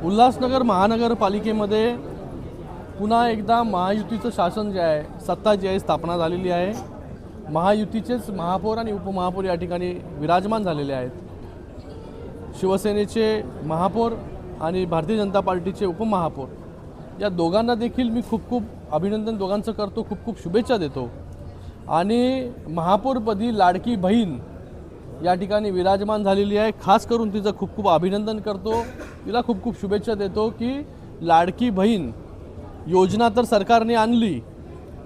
उल्हासनगर महानगरपालिकेमध्ये पुन्हा एकदा महायुतीचं शासन जे आहे, सत्ता जी आहे स्थापना झालेली आहे। महायुतीचेच महापौर आणि उपमहापौर या ठिकाणी विराजमान झालेले आहेत। शिवसेनेचे महापौर आणि भारतीय जनता पार्टीचे उपमहापौर या दोघांना देखील मी खूप अभिनंदन दोघांचं करतो, खूप शुभेच्छा देतो। आणि महापौरपदी लाडकी बहीण या ठिकाणी विराजमान झालेली आहे। खास करून तिचं खूप अभिनंदन करतो, तिला खूप शुभेच्छा देतो की लाडकी बहीण योजना तर सरकारने आणली,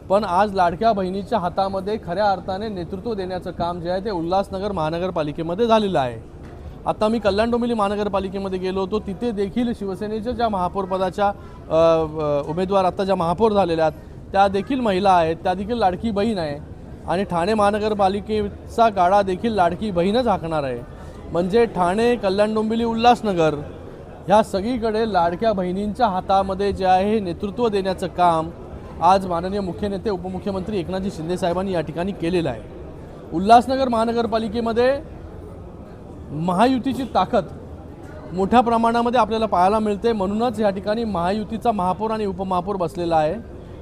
पण आज लाडक्या बहिणीच्या हातामध्ये खऱ्या अर्थाने नेतृत्व देण्याचं काम जे आहे ते उल्हासनगर महानगरपालिकेमध्ये झालेलं आहे। आता मी कल्याण डोंबिवली महानगरपालिकेमध्ये गेलो होतो, तिथे देखील शिवसेनेच्या ज्या महापौरपदाच्या उमेदवार आता ज्या महापौर झालेल्या आहेत त्या देखील महिला आहेत, त्या देखील लाडकी बहीण आहे। आणि ठाणे महानगरपालिकेचा गाडा देखील लाडकी बहीणच हाकणार आहे। म्हणजे ठाणे, कल्याण डोंबिवली, उल्हासनगर ह्या सगळीकडे लाडक्या बहिणींच्या हातामध्ये जे आहे नेतृत्व देण्याचं काम आज माननीय मुख्य नेते उपमुख्यमंत्री एकनाथजी शिंदे साहेबांनी या ठिकाणी केलेलं आहे। उल्हासनगर महानगरपालिकेमध्ये महायुतीची ताकद मोठ्या प्रमाणामध्ये आपल्याला पाहायला मिळते। म्हणूनच या ठिकाणी महायुतीचा महापौर आणि उपमहापौर बसलेला आहे।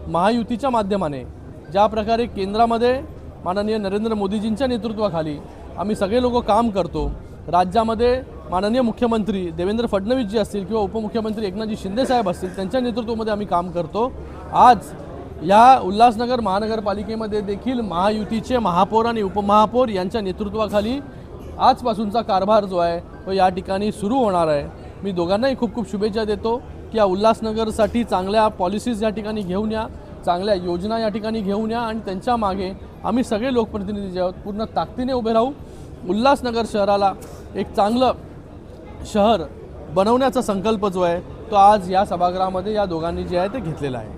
महायुतीच्या माध्यमाने ज्या प्रकारे केंद्रामध्ये माननीय नरेंद्र मोदीजींच्या नेतृत्वाखाली आम्ही सगळे लोक काम करतो, राज्यामध्ये माननीय मुख्यमंत्री देवेंद्र फडणवीस जी असतील किंवा उपमुख्यमंत्री एकनाथजी शिंदे साहेब असतील त्यांच्या नेतृत्वामध्ये आम्ही काम करतो। आज या उल्हासनगर महानगरपालिकेमध्ये देखील महायुतीचे महापौर आणि उपमहापौर यांच्या नेतृत्वाखाली आजपासूनचा कारभार जो आहे तो या ठिकाणी सुरू होणार आहे। मी दोघांनाही खूप शुभेच्छा देतो की या उल्हासनगरसाठी चांगल्या पॉलिसीज या ठिकाणी घेऊन या, चांगल्या योजना या ठिकाणी घेऊन या आणि त्यांच्या मागे आम्ही सगळे लोकप्रतिनिधी जे आहोत पूर्ण ताकदीने उभे राहू। उल्हासनगर शहराला एक चांगलं शहर बनवण्याचा संकल्प जो आहे तो आज या सभागृहामध्ये या दोघांनी जे आहे ते घेतलेला आहे।